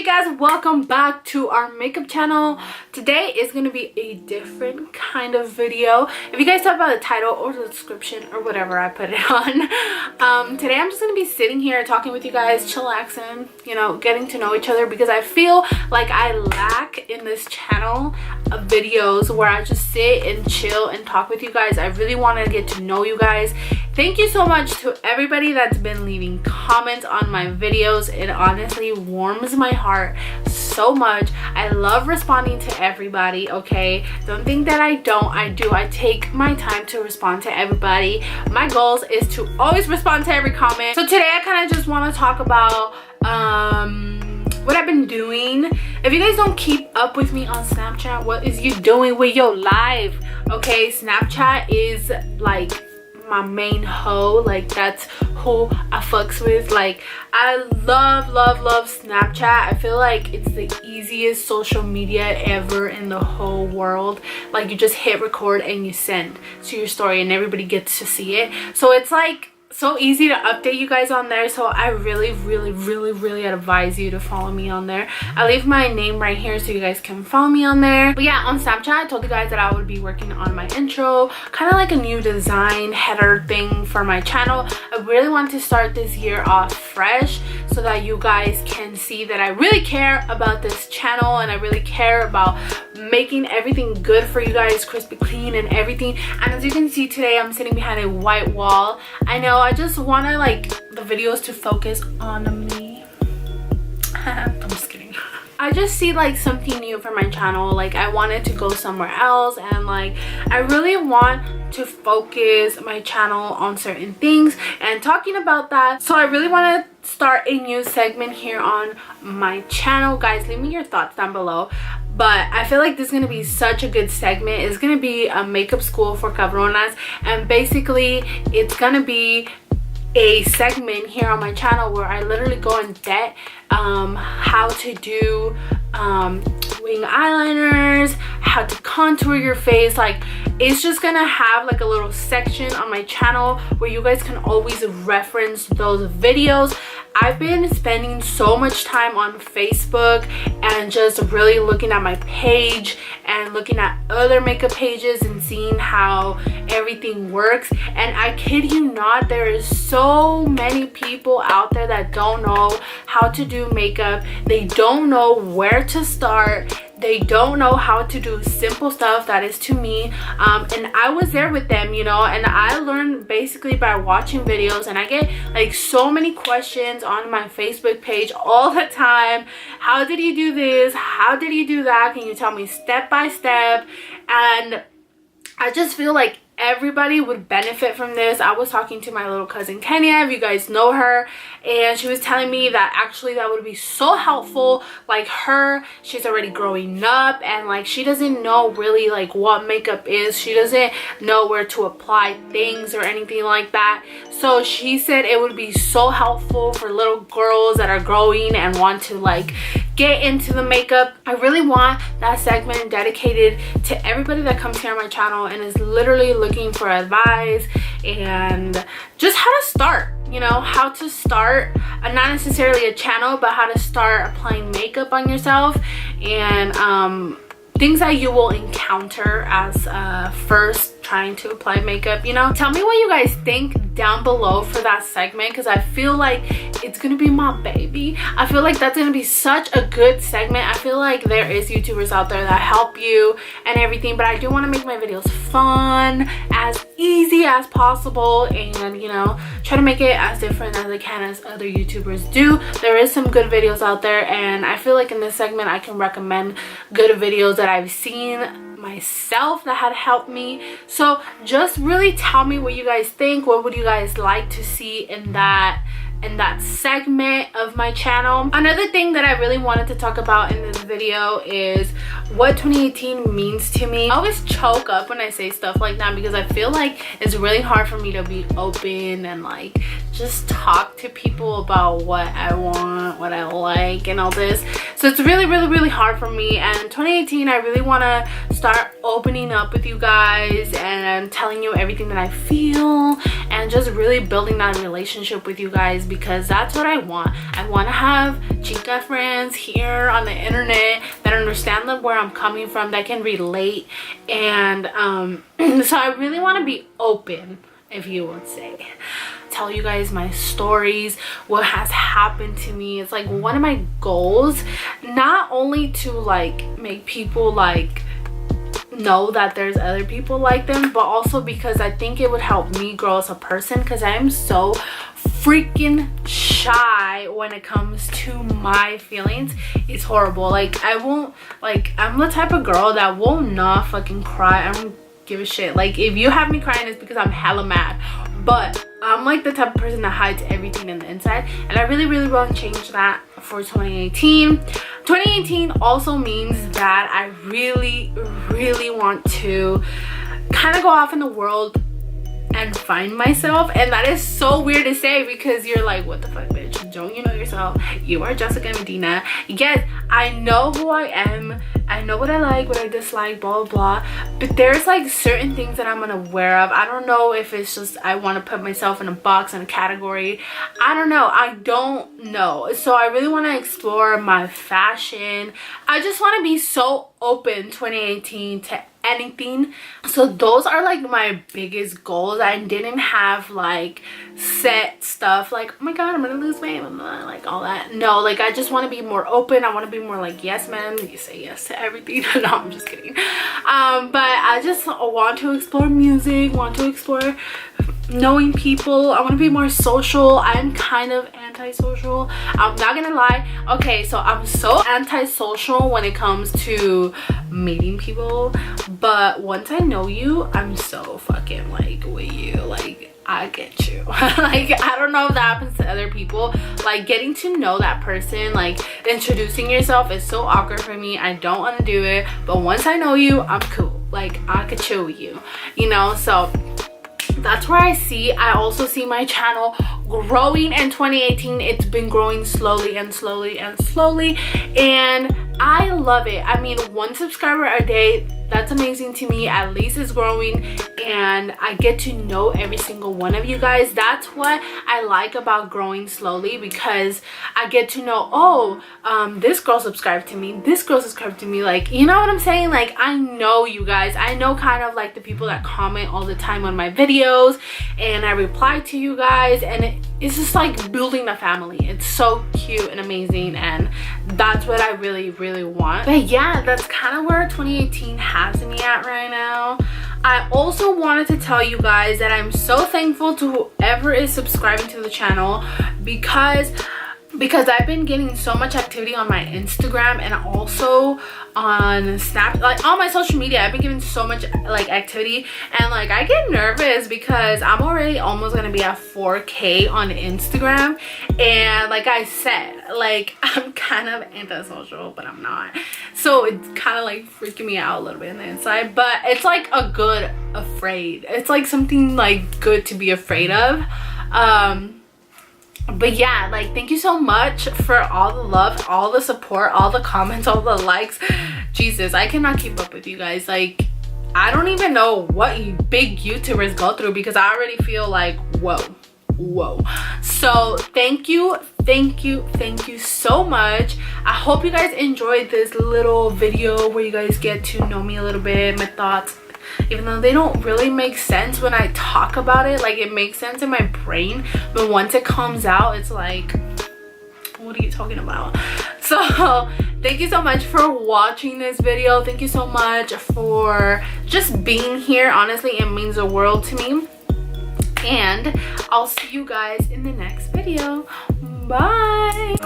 Chicas, welcome back to our makeup channel. Today is going to be a different kind of video. If you guys thought about the title or the description or whatever I put it on, today I'm just going to be sitting here talking with you guys, chillaxing, you know, getting to know each other, because I feel like I lack in this channel of videos where I just sit and chill and talk with you guys. I really want to get to know you guys. Thank you so much to everybody that's been leaving comments on my videos. It honestly warms my heart so much. I love responding to everybody, okay? Don't think that I don't. I do. I take my time to respond to everybody. My goal is to always respond to every comment. So today I kind of just want to talk about what I've been doing. If you guys don't keep up with me on Snapchat, what is you doing with your life? Okay, Snapchat is like my main hoe. Like, that's who I fucks with. Like, I love Snapchat. I feel like it's the easiest social media ever in the whole world. Like, you just hit record and you send to your story and everybody gets to see it. So it's like so easy to update you guys on there. So I really advise you to follow me on there. I leave my name right here so you guys can follow me on there. But yeah, on Snapchat I told you guys that I would be working on my intro, kind of like a new design header thing for my channel. I really want to start this year off fresh so that you guys can see that I really care about this channel and I really care about making everything good for you guys, crispy clean and everything. And as you can see today, I'm sitting behind a white wall. I know, I just want to like the videos to focus on me. I'm just kidding. I just see like something new for my channel. Like, I wanted to go somewhere else, and like I really want to focus my channel on certain things and talking about that. So I really want to start a new segment here on my channel. Guys, leave me your thoughts down below. But I feel like this is going to be such a good segment. It's going to be a makeup school for cabronas, and basically it's going to be a segment here on my channel where I literally go in depth how to do wing eyeliners, how to contour your face. Like, it's just gonna have like a little section on my channel where you guys can always reference those videos. I've been spending so much time on Facebook and just really looking at my page and looking at other makeup pages and seeing how everything works. And I kid you not, there is so many people out there that don't know how to do makeup. They don't know where to start. They don't know how to do simple stuff that is to me, and I was there with them, you know, and I learned basically by watching videos. And I get like so many questions on my Facebook page all the time. How did you do this? How did you do that? Can you tell me step by step? And I just feel like everybody would benefit from this. I was talking to my little cousin Kenya, if you guys know her, and she was telling me that actually that would be so helpful. Like, she's already growing up, and like she doesn't know really like what makeup is. She doesn't know where to apply things or anything like that. So she said it would be so helpful for little girls that are growing and want to like get into the makeup. I really want that segment dedicated to everybody that comes here on my channel and is literally looking for advice and just how to start, you know, how to start not necessarily a channel, but how to start applying makeup on yourself, and things that you will encounter as first trying to apply makeup, you know. Tell me what you guys think down below for that segment, because I feel like it's gonna be my baby. I feel like that's gonna be such a good segment. I feel like there is YouTubers out there that help you and everything, but I do want to make my videos fun, as easy as possible, and you know, try to make it as different as I can as other YouTubers do. There is some good videos out there, and I feel like in this segment I can recommend good videos that I've seen myself that had helped me. So just really tell me what you guys think. What would you guys like to see in that segment of my channel? Another thing that I really wanted to talk about in this video is what 2018 means to me. I always choke up when I say stuff like that because I feel like it's really hard for me to be open and like just talk to people about what I want, what I like, and all this. So it's really hard for me. And 2018, I really want to start opening up with you guys and telling you everything that I feel, and just really building that relationship with you guys, because that's what I want. I want to have chica friends here on the internet that understand where I'm coming from, that can relate. And so I really want to be open, if you would say, tell you guys my stories, what has happened to me. It's like one of my goals, not only to like make people like know that there's other people like them, but also because I think it would help me grow as a person, because I am so freaking shy when it comes to my feelings. It's horrible. Like I won't, like I'm the type of girl that will not fucking cry. I don't give a shit. Like if you have me crying, it's because I'm hella mad. But I'm like the type of person that hides everything in the inside, and I really want to change that for 2018. 2018 also means that I really want to kind of go off in the world and find myself. And that is so weird to say, because you're like, what the fuck, bitch? Don't you know yourself? You are Jessica Medina. Yes, I know who I am. I know what I like, what I dislike, blah blah, but there's like certain things that I'm unaware of. I don't know if it's just I want to put myself in a box, in a category. I don't know. So I really want to explore my fashion. I just want to be so open 2018 to anything. So those are like my biggest goals. I didn't have like set stuff like, oh my god, I'm gonna lose weight, like all that. No, like I just want to be more open. I want to be more like, yes man, you say yes to everything. No, I'm just kidding. But I just want to explore music, want to explore knowing people. I want to be more social. I'm kind of antisocial, I'm not gonna lie. Okay, so I'm so antisocial when it comes to meeting people, but once I know you, I'm so fucking like with you. Like I get you. Like I don't know if that happens to other people. Like getting to know that person, like introducing yourself is so awkward for me. I don't want to do it, but once I know you, I'm cool. Like I could chill with you, you know. So that's where I also see my channel growing in 2018. It's been growing slowly and slowly, and I love it. I mean, 1 subscriber a day, that's amazing to me. At least it's growing, and I get to know every single one of you guys. That's what I like about growing slowly, because I get to know, oh, this girl subscribed to me, this girl subscribed to me. Like, you know what I'm saying? Like I know you guys. I know kind of like the people that comment all the time on my videos, and I reply to you guys, and it's just like building a family. It's so cute and amazing, and that's what I really want. But yeah, that's kind of where 2018 has me at right now. I also wanted to tell you guys that I'm so thankful to whoever is subscribing to the channel, because I've been getting so much activity on my Instagram and also on Snap, like on my social media. I've been getting so much like activity, and like I get nervous because I'm already almost gonna be at 4K on Instagram, and like I said, like I'm kind of antisocial, but I'm not, so it's kind of like freaking me out a little bit on the inside. But it's like a good afraid, it's like something like good to be afraid of. But yeah, like thank you so much for all the love, all the support, all the comments, all the likes. Jesus, I cannot keep up with you guys. Like I don't even know what you big YouTubers go through, because I already feel like whoa. So thank you so much. I hope you guys enjoyed this little video where you guys get to know me a little bit, my thoughts, even though they don't really make sense when I talk about it. Like it makes sense in my brain, but once it comes out, it's like, what are you talking about? So thank you so much for watching this video. Thank you so much for just being here. Honestly, it means the world to me, and I'll see you guys in the next video. Bye.